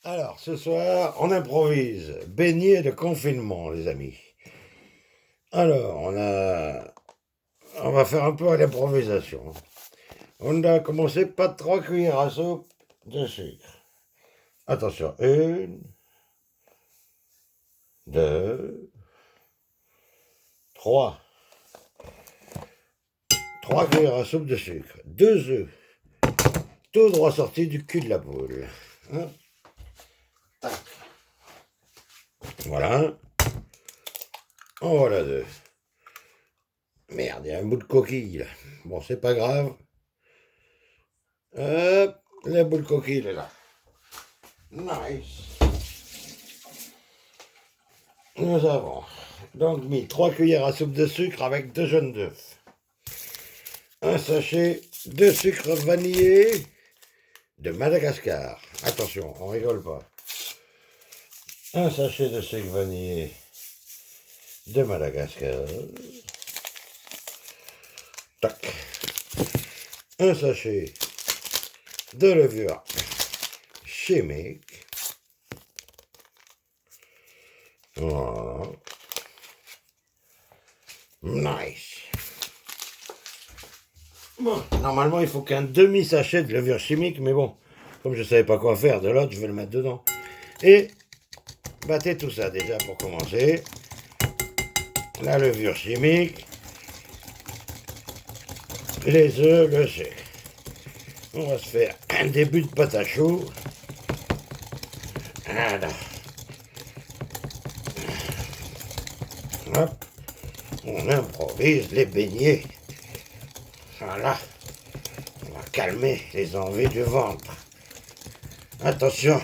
Alors, ce soir, on improvise. Beignet de confinement, les amis. Alors, on va faire un peu à l'improvisation. On a commencé par 3 cuillères à soupe de sucre. Attention, 1, 2, 3. 3 cuillères à soupe de sucre. 2 œufs, tout droit sortis du cul de la poule. Hein. Voilà. En voilà 2. Merde, il y a un bout de coquille là. Bon, c'est pas grave. Hop, le bout de coquille il est là. Nice. Nous avons donc mis 3 cuillères à soupe de sucre avec 2 jaunes d'œufs. Un sachet de sucre vanillé de Madagascar. Attention, on rigole pas. Un sachet de sucre vanillé de Madagascar. Tac. Un sachet de levure chimique. Voilà. Nice. Bon, normalement, il faut qu'un demi-sachet de levure chimique, mais bon, comme je ne savais pas quoi faire de l'autre, je vais le mettre dedans. Et battez tout ça déjà pour commencer. La levure chimique, les œufs, le sucre. On va se faire un début de pâte à choux. Voilà. Hop. On improvise les beignets. Voilà. On va calmer les envies du ventre. Attention.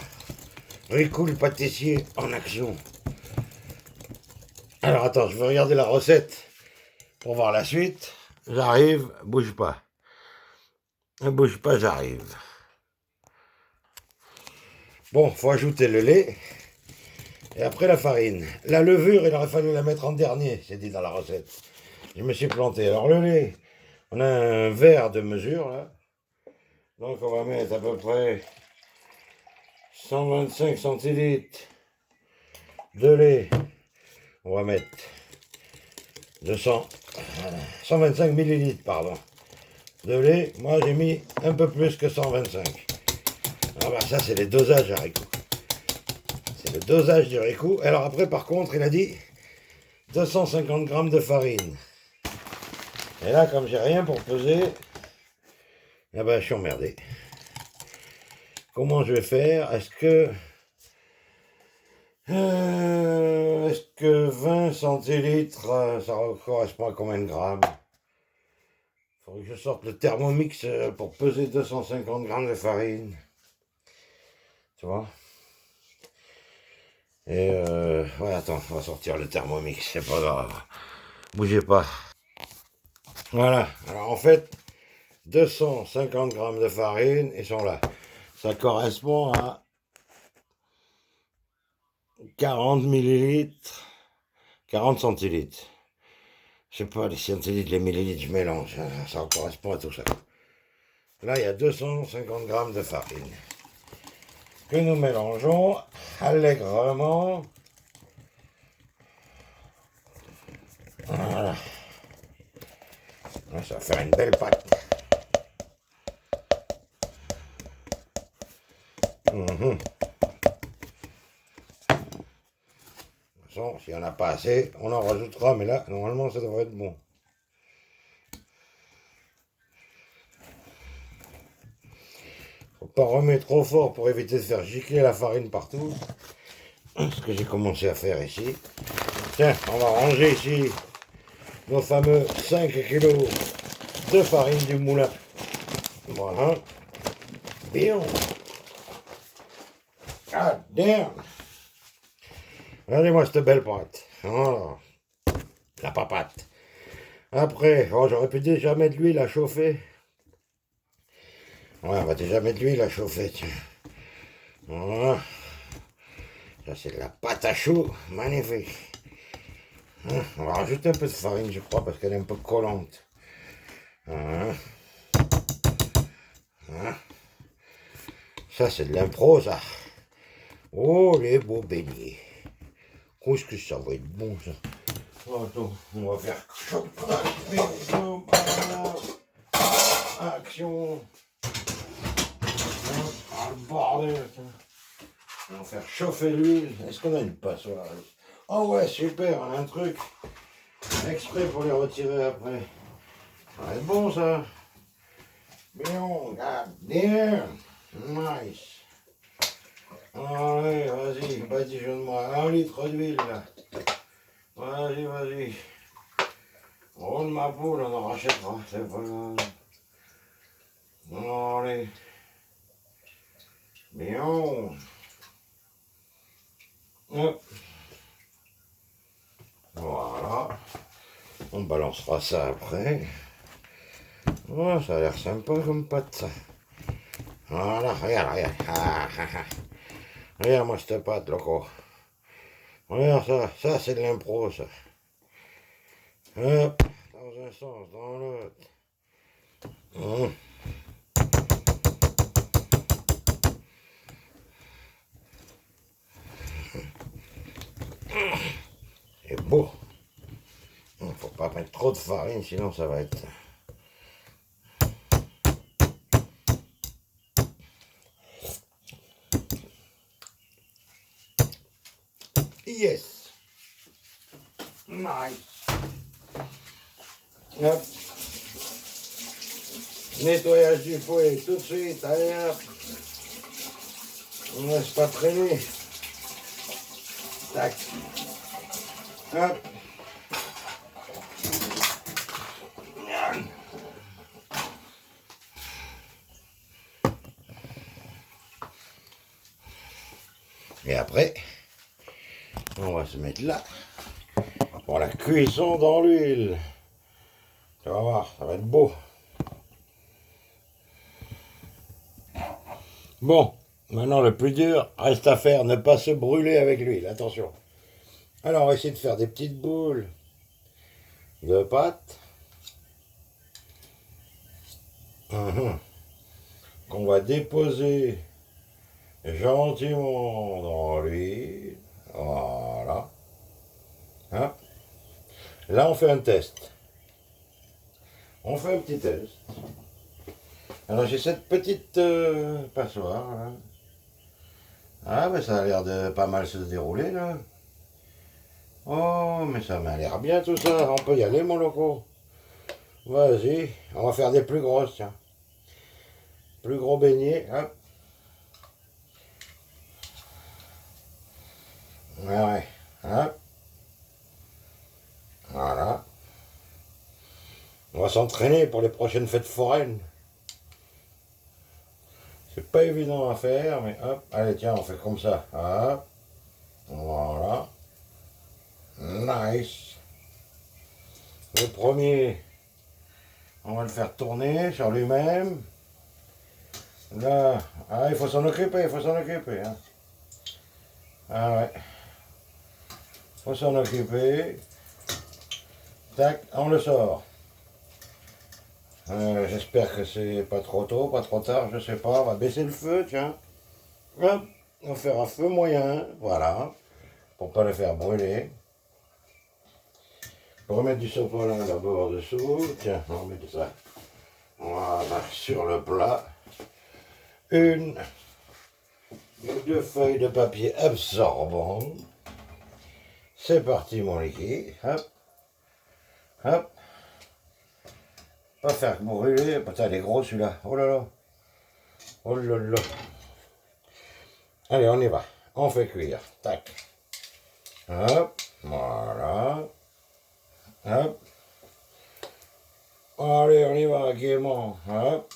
Rico le pâtissier en action. Alors attends, je vais regarder la recette pour voir la suite. J'arrive, bouge pas. Ne bouge pas, j'arrive. Bon, faut ajouter le lait. Et après la farine. La levure, il aurait fallu la mettre en dernier, c'est dit dans la recette. Je me suis planté. Alors le lait, on a un verre de mesure là. Donc on va mettre à peu près 125 centilitres de lait. On va mettre 125 millilitres, pardon, de lait. Moi j'ai mis un peu plus que 125. Ah bah ça c'est les dosages haricots. C'est le dosage du haricot. Alors après par contre il a dit 250 grammes de farine. Et là comme j'ai rien pour peser, eh ben je suis emmerdé. Comment je vais faire? Est-ce que 20 centilitres, ça correspond à combien de grammes? Il faudrait que je sorte le thermomix pour peser 250 grammes de farine. Tu vois? Et ouais, attends, on va sortir le thermomix, c'est pas grave. Bougez pas. Voilà, alors en fait, 250 grammes de farine, ils sont là. Ça correspond à 40 millilitres, 40 centilitres. Je sais pas, les centilitres, les millilitres, je mélange. Ça correspond à tout ça. Là, il y a 250 grammes de farine que nous mélangeons allègrement. Voilà. Ça va faire une belle pâte. De toute façon, s'il n'y en a pas assez, on en rajoutera, mais là, normalement, ça devrait être bon. Faut pas remettre trop fort pour éviter de faire gicler la farine partout. Ce que j'ai commencé à faire ici. Tiens, on va ranger ici nos fameux 5 kilos de farine du moulin. Voilà. Bien. God damn. Regardez-moi cette belle pâte. Voilà. La papate. Après, oh, j'aurais pu déjà mettre l'huile à chauffer. Ouais, on va déjà mettre l'huile à chauffer, tiens. Voilà. Ça, c'est de la pâte à choux. Magnifique. On va rajouter un peu de farine, je crois, parce qu'elle est un peu collante. Voilà. Voilà. Ça, c'est de l'impro, ça. Oh, les beaux beignets. Qu'est-ce que ça va être bon, ça. Oh, attends, on va faire chocolat, maison, action. Ah, le bordel, on va faire chauffer l'huile. Est-ce qu'on a une passoire? Oh ouais, super, on a un truc exprès pour les retirer après. Ça va être bon, ça. Bien, god damn. Nice. Allez, vas-y, badigeonne-moi 1 litre d'huile, là. Vas-y, vas-y. Roule ma poule, on en rachètera, c'est pas grave. Allez. Bien. Hop. Voilà. On balancera ça après. Oh, ça a l'air sympa comme pâte, ça. Voilà, regarde, regarde. Ah, ah, ah. Regarde-moi cette pâte, loco. Regarde ça c'est de l'impro, ça. Hop, dans un sens, dans l'autre. C'est beau. Faut pas mettre trop de farine, sinon ça va être... Yes. Nice. Hop. Nettoyage du fouet tout de suite, allez hop. On ne laisse pas traîner. Tac. Hop. Et après, on va se mettre là pour la cuisson dans l'huile. Tu vas voir, ça va être beau. Bon, maintenant le plus dur reste à faire, ne pas se brûler avec l'huile, attention. Alors on va essayer de faire des petites boules de pâte. Qu'on va déposer gentiment dans l'huile. Voilà. Hein? Là on fait un test. On fait un petit test. Alors j'ai cette petite passoire là. Ah mais ça a l'air de pas mal se dérouler là. Oh mais ça m'a l'air bien tout ça. On peut y aller mon loco. Vas-y. On va faire des plus grosses tiens. Plus gros beignets. Hop. Ouais ouais. Hop. Voilà. On va s'entraîner pour les prochaines fêtes foraines. C'est pas évident à faire, mais hop, allez tiens, on fait comme ça. Hop. Voilà. Nice. Le premier, on va le faire tourner sur lui-même. Là, ah, il faut s'en occuper, il faut s'en occuper. Hein. Ah ouais. Faut s'en occuper. Tac, on le sort. J'espère que c'est pas trop tôt, pas trop tard, je sais pas. On va baisser le feu, tiens. Hop, on va faire un feu moyen, voilà, pour pas le faire brûler. On va remettre du sopalin d'abord dessous. Tiens, on va mettre ça. Voilà, sur le plat. Une ou deux feuilles de papier absorbant. C'est parti mon liquide. Hop. Hop. Pas faire brûler. Putain, il est gros celui-là. Oh là là. Oh là là. Allez, on y va. On fait cuire. Tac. Hop. Voilà. Hop. Allez, on y va gaiement. Hop.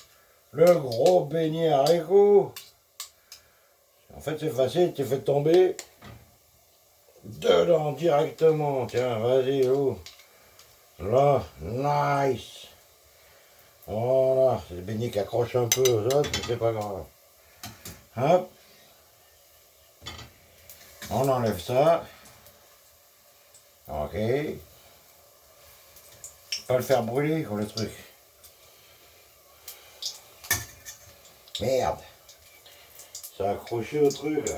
Le gros beignet haricot. En fait, c'est facile. Tu fais tomber dedans directement. Tiens, vas-y, où? Là. Nice. Voilà. C'est le beignet qui accroche un peu aux autres, mais c'est pas grave. Hop. On enlève ça. Ok. Pas le faire brûler, quoi, le truc. Merde. Ça a accroché au truc, là.